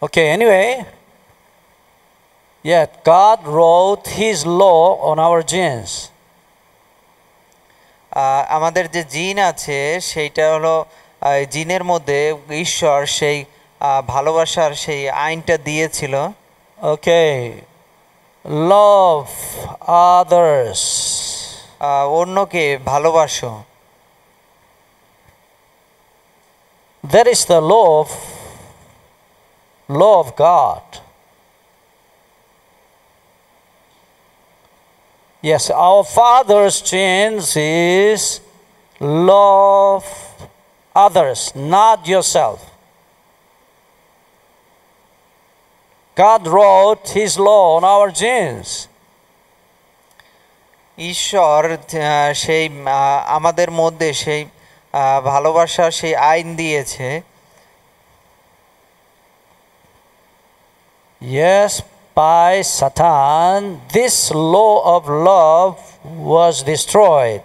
Okay, anyway, yet God wrote his law on our genes. আমাদের যে জিন আছে সেইটা হলো জিনের মধ্যে ঈশ্বর সেই ভালোবাসার সেই আইনটা দিয়েছিল। Okay, love others. অন্যকে ভালোবাসো। That is the law of God. Yes, our father's genes is love others, not yourself. God wrote his law on our genes. ঈশ্বর সেই আমাদের মধ্যে সেই ভালোবাসার সেই আইন দিয়েছে। Yes, by Satan, this law of love was destroyed.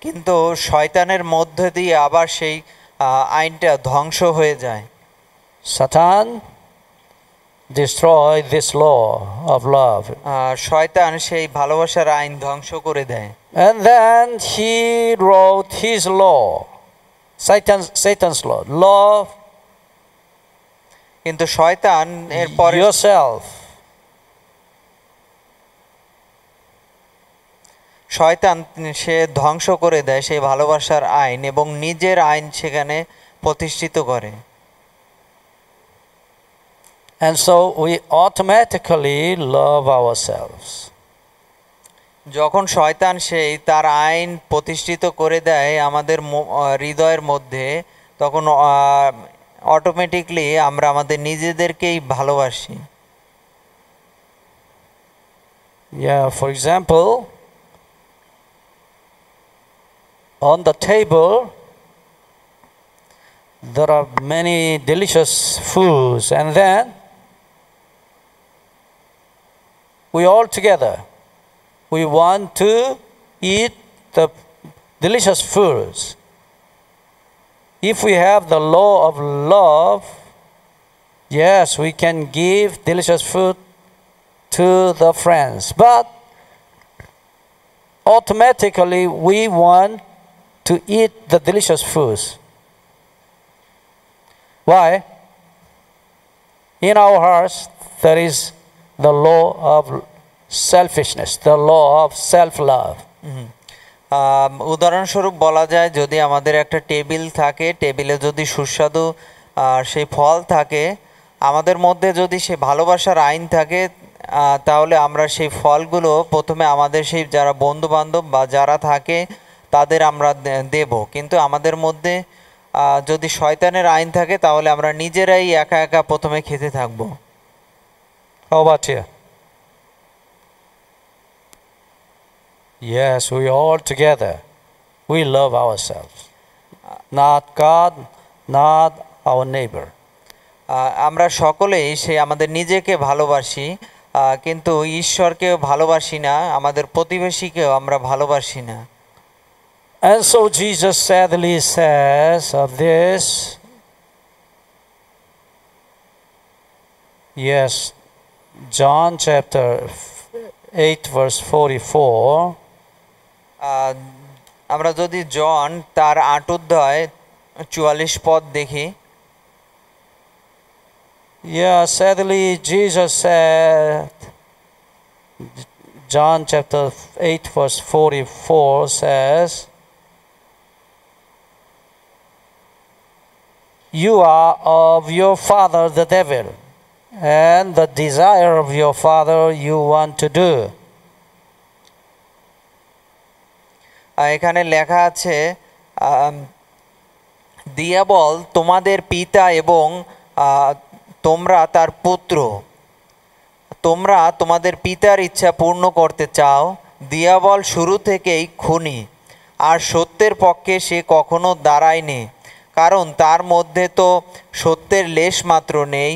কিন্তু শয়তানের মধ্য দিয়ে আবার সেই আইনটা ধ্বংস হয়ে যায়। Satan destroyed this law of love. শয়তান সেই ভালোবাসার আইন ধ্বংস করে দেয়। And then he wrote his law, Satan's law. Love কিন্তু শয়তান এরপরে yourself. শয়তান সে ধ্বংস করে দেয় সেই ভালোবাসার আইন এবং নিজের আইন সেখানে প্রতিষ্ঠিত করে। And so we automatically love ourselves. যখন শয়তান সেই তার আইন প্রতিষ্ঠিত করে দেয় আমাদের হৃদয়ের মধ্যে, তখন অটোমেটিকলি আমরা আমাদের নিজেদেরকেই ভালোবাসি। Yeah, for example, on the table there are many delicious foods, and then we all together we want to eat the delicious foods. If we have the law of love, yes, we can give delicious food to the friends, but automatically we want to eat the delicious foods. Why? In our hearts there is the law of selfishness, the law of self-love. উদাহরণস্বরূপ বলা যায়, যদি আমাদের একটা table থাকে, টেবিলে যদি সুস্বাদু সেই ফল থাকে, আমাদের মধ্যে যদি সেই ভালোবাসার আইন থাকে, তাহলে আমরা সেই ফলগুলো প্রথমে আমাদের সেই যারা বন্ধু বান্ধব বা যারা থাকে তাদের আমরা দেব। কিন্তু আমাদের মধ্যে যদি শয়তানের আইন থাকে তাহলে আমরা নিজেরাই একা একা প্রথমে খেতে থাকবো। How about you? Yes, we all together, we love ourselves, not God, not our neighbor. আমরা সকলেই সেই আমাদের নিজেকে ভালোবাসি, কিন্তু ঈশ্বরকেও ভালোবাসি না, আমাদের প্রতিবেশীকেও আমরা ভালোবাসি না। And so Jesus sadly says of this, yes, John chapter 8 verse 44, আমরা যদি জন তার 8 অধ্যায় 44 পদ দেখি, yeah, sadly Jesus said, John chapter 8 verse 44 says, you are of your father the devil, and the desire of your father you want to do. এখানে লেখা আছে, দিয়াবল তোমাদের পিতা এবং তোমরা তার পুত্র, তোমরা তোমাদের পিতার ইচ্ছা পূর্ণ করতে চাও। দিয়াবল শুরু থেকেই খুনি, আর সত্যের পক্ষে সে কখনো দাঁড়ায়নি, কারণ তার মধ্যে তো সত্যের লেশ মাত্র নেই।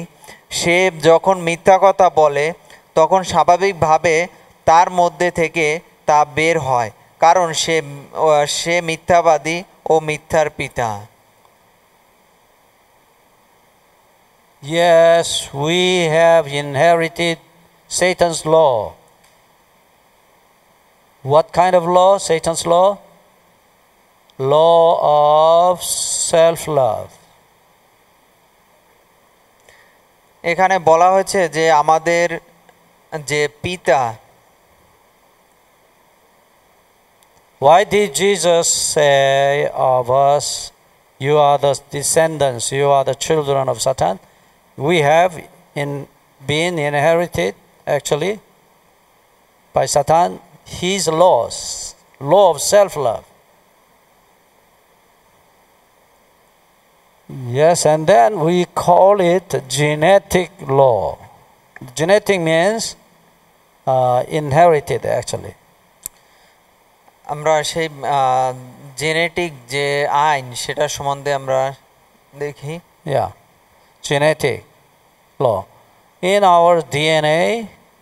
সে যখন মিথ্যা কথা বলে তখন স্বাভাবিকভাবে তার মধ্যে থেকে তা বের হয়, কারণ সে মিথ্যাবাদী ও মিথ্যার পিতা। Yes, we have inherited Satan's law. What kind of law? Satan's law? Law of self-love. এখানে বলা হয়েছে যে আমাদের যে পিতা, why did Jesus say of us, you are the descendants, you are the children of Satan? We have been inherited actually by Satan his laws, law of self-love. Yes, and then we call it genetic law. Genetic means inherited actually. আমরা সেই genetic যে আইন সেটা সম্বন্ধে আমরা দেখি। Yeah, genetic law. In our DNA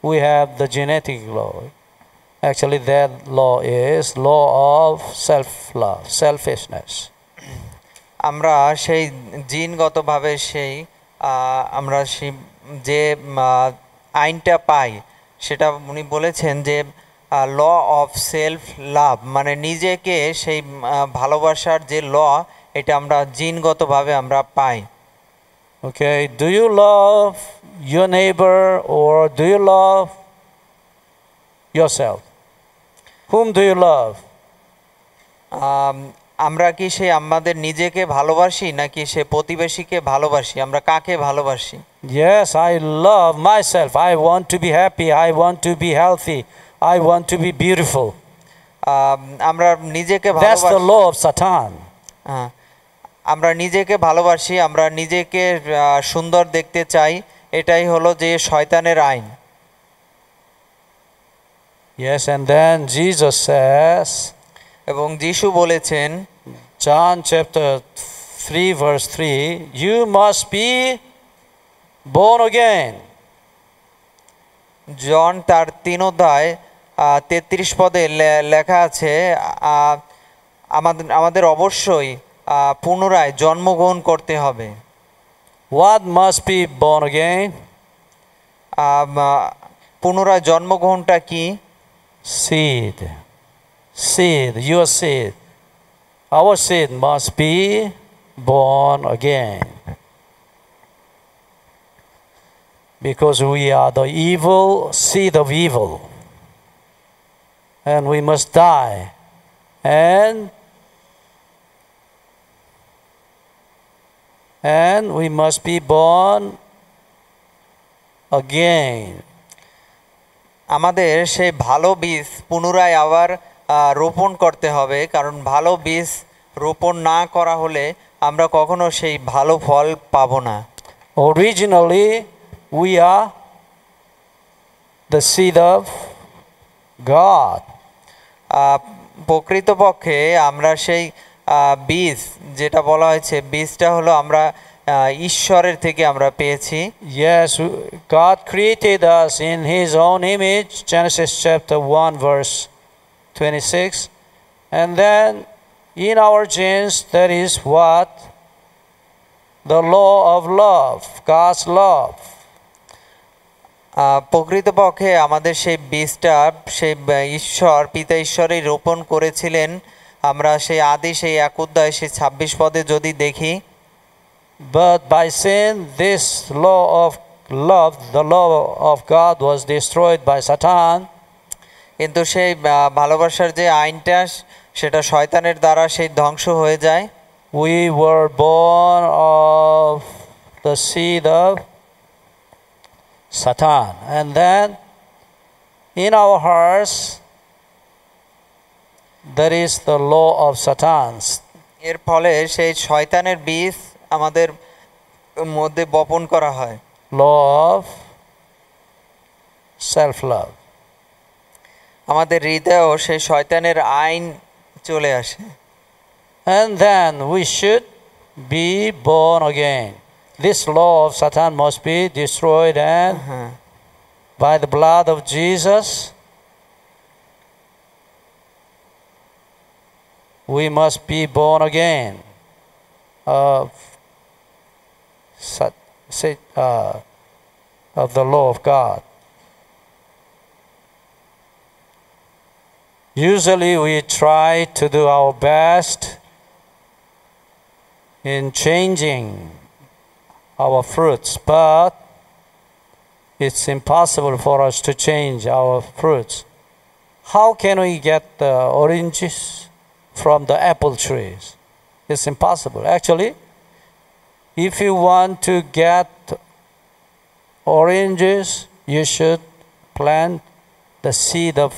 we have the genetic law. Actually, that law is law of self-love, selfishness. আমরা সেই জিনগতভাবে সেই আমরা সেই যে আইনটা পাই সেটা উনি বলেছেন যে ল অফ সেলফ লাভ, মানে নিজেকে সেই ভালোবাসার যে ল, এটা আমরা জিনগতভাবে আমরা পাই। Okay, do you love your neighbor or do you love yourself? Whom do you love? আমরা কি সেই আমাদের নিজেকে ভালোবাসি নাকি সে প্রতিবেশীকে ভালোবাসি? আমরা কাকে ভালোবাসি? Yes, I love myself. I want to be happy. I want to be healthy. I want to be beautiful. আমরা নিজেকে That's the ভালোবাসি। law of Satan. আমরা নিজেকে ভালোবাসি, আমরা নিজেকে সুন্দর দেখতে চাই, এটাই হলো যে শয়তানের আইন। Yes, and then Jesus says, এবং যিশু বলেছেন John chapter 3 verse 3, you must be born again. জন তার 3 অধ্যায় 33 পদে লেখা আছে আমাদের অবশ্যই পুনরায় জন্মগ্রহণ করতে হবে। What must be born again? পুনরায় জন্মগ্রহণটা কি? Seed. Seed, your seed. Our seed must be born again. Because we are the evil seed of evil. And we must die. And we must be born again. আমাদের সেই ভালো বীজ পুনরায় আবার রোপণ করতে হবে, কারণ ভালো বীজ রোপণ না করা হলে আমরা কখনো সেই ভালো ফল পাবো না। Originally, we are the seed of God. প্রকৃতপক্ষে আমরা সেই বীজ, যেটা বলা হয়েছে বীজটা হলো আমরা ঈশ্বরের থেকে আমরা পেয়েছি। Yes, God created us in His own image, Genesis chapter 1 verse 26. And then in our genes, there is what? The law of love, God's love. প্রকৃতপক্ষে আমাদের সেই বীজটা সেই ঈশ্বর, পিতা ঈশ্বরই রোপণ করেছিলেন। আমরা সেই আদি সেই 1 অধ্যায় সেই 26 পদে যদি দেখি, But by sin, this law of love, the law of God, was destroyed by Satan. কিন্তু সেই ভালোবাসার যে আইনটা সেটা শয়তানের দ্বারা সেই ধ্বংস হয়ে যায়। We were born of the seed of Satan, and then in our hearts there is the law of Satan. এর ফলে সেই শয়তানের বীজ আমাদের মধ্যে বপন করা হয়। Law of self-love. আমাদের হৃদয়েও সেই শয়তানের আইন চলে আসে। And then we should be born again. This law of Satan must be destroyed, and by the blood of Jesus, we must be born again of the law of God. Usually we try to do our best in changing our fruits, but it's impossible for us to change our fruits. How can we get the oranges from the apple trees? It's impossible. Actually, if you want to get oranges, you should plant the seed of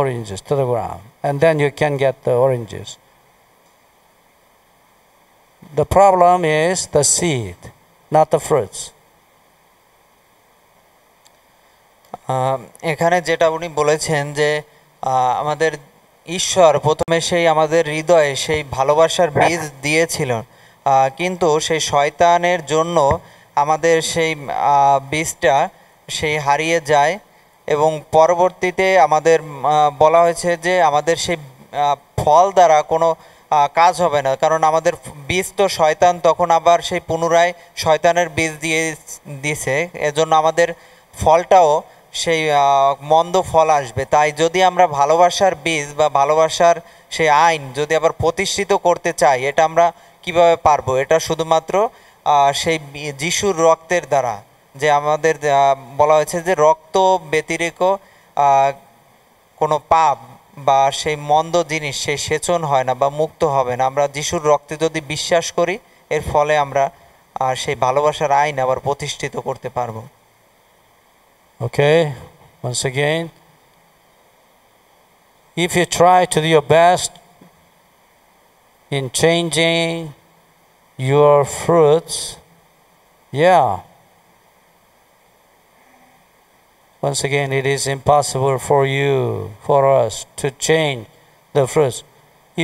oranges to the ground, and then you can get the oranges. The problem is the seed, not the fruits. এখানে যেটা উনি বলেছেন যে আমাদের ঈশ্বর প্রথমে সেই আমাদের হৃদয়ে সেই ভালোবাসার বীজ দিয়েছিল, কিন্তু সেই শয়তানের জন্য আমাদের সেই বীজটা সেই হারিয়ে যায়। এবং পরবর্তীতে আমাদের বলা হয়েছে যে আমাদের সেই ফল দ্বারা কোনো কাজ হবে না, কারণ আমাদের বীজ তো শয়তান তখন আবার সেই পুনরায় শয়তানের বীজ দিয়েছে, এজন্য আমাদের ফলটাও সেই মন্দ ফল আসবে। তাই যদি আমরা ভালোবাসার বীজ বা ভালোবাসার সেই আইন যদি আবার প্রতিষ্ঠিত করতে চাই, এটা আমরা কিভাবে পারবো? এটা শুধুমাত্র সেই যিশুর রক্তের দ্বারা, যে আমাদের বলা হয়েছে যে রক্ত ব্যতিরেক কোনো পাপ বা সেই মন্দ জিনিস সেই সেচন হয় না বা মুক্ত হবে না। আমরা যিশুর রক্তে যদি বিশ্বাস করি, এর ফলে আমরা সেই ভালোবাসার আইন আবার প্রতিষ্ঠিত করতে পারবো। Okay, once again, if you try to do your best in changing your fruits, yeah, once again, it is impossible for you, for us to change the fruits.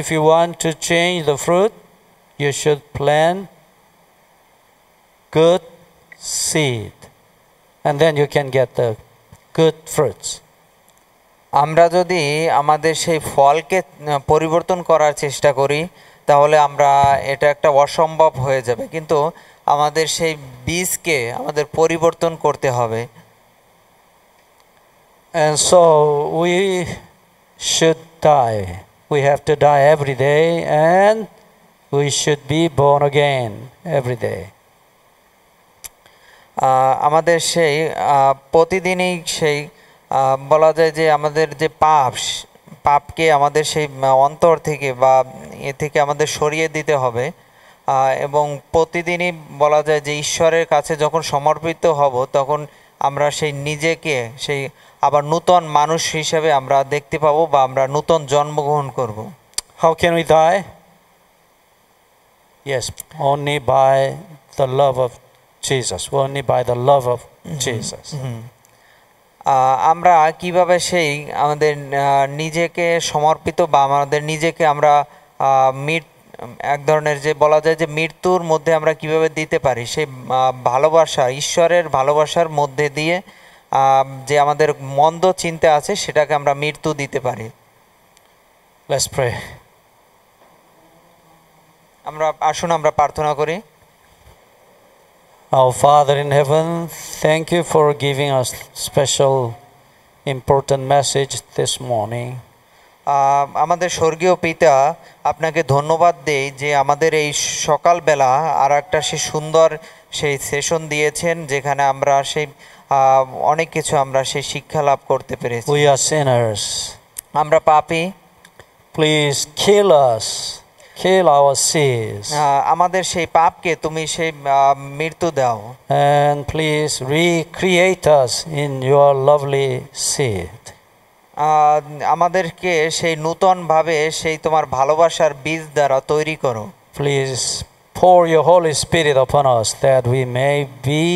If you want to change the fruit, you should plant good seed, and then you can get the good fruits. আমরা যদি আমাদের সেই ফলকে পরিবর্তন করার চেষ্টা করি, তাহলে আমরা এটা একটা অসম্ভব হয়ে যাবে, কিন্তু আমাদের সেই বীজকে আমাদের পরিবর্তন করতে হবে। And so we should die. We have to die every day, and we should be born again every day. আমাদের সেই প্রতিদিনই সেই বলা যায় যে আমাদের যে পাপকে আমাদের সেই অন্তর থেকে বা এ থেকে আমাদের সরিয়ে দিতে হবে, এবং প্রতিদিনই বলা যায় যে ঈশ্বরের কাছে যখন সমর্পিত হব, তখন আমরা সেই নিজেকে সেই আবার নূতন মানুষ হিসেবে আমরা দেখতে পাবো বা আমরা নূতন জন্মগ্রহণ করব। How can we die? Yes, only by the love of Jesus, only by the love of Jesus. আমরা কিভাবে সেই আমাদের নিজেকে সমর্পিত বা আমাদের নিজেকে আমরা এক ধরনের যে বলা যায় যে মৃত্যুর মধ্যে আমরা কিভাবে দিতে পারি, সেই ভালোবাসা, ঈশ্বরের ভালোবাসার মধ্যে দিয়ে যে আমাদের মন্দ চিন্তা আছে সেটাকে আমরা মৃত্যু দিতে পারি। Let's pray. আসুন আমরা প্রার্থনা করি। Our Father in heaven, thank you for giving us special important message this morning. আমাদের স্বর্গীয় পিতা, আপনাকে ধন্যবাদ দেই যে আমাদের এই সকালবেলা আর একটা সেই সুন্দর সেই সেশন দিয়েছেন, যেখানে আমরা সেই অনেক কিছু আমরা সেই শিক্ষা লাভ করতে পেরেছি। We are sinners. আমরা পাপী। Please kill us, kill our sins. আমাদের সেই পাপকে তুমি সেই মৃত্যু দাও। And please recreate us in your lovely seed. আমাদেরকে সেই নূতনভাবে সেই তোমার ভালোবাসার বীজ দ্বারা তৈরি করো। Please pour your Holy Spirit upon us that we may be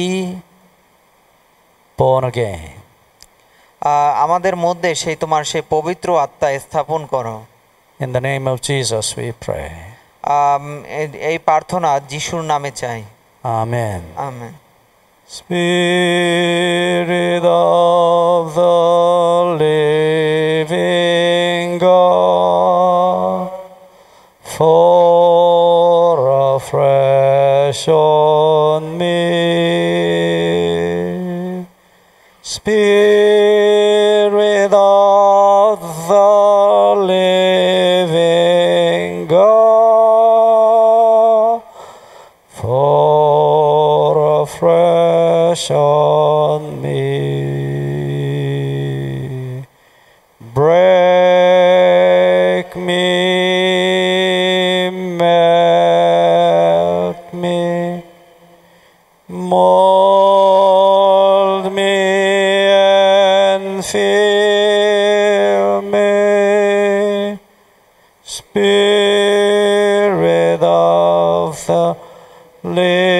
born again. আমাদের মধ্যে সেই তোমার সেই পবিত্র আত্মা স্থাপন করো। In the name of Jesus we pray. এই প্রার্থনা যিশুর নামে চাই। Amen. Amen. Spirit of the living God, fall afresh on me. Spirit of the living God, fall afresh on me. Break me, melt me, mold me and fill me. Spirit of the living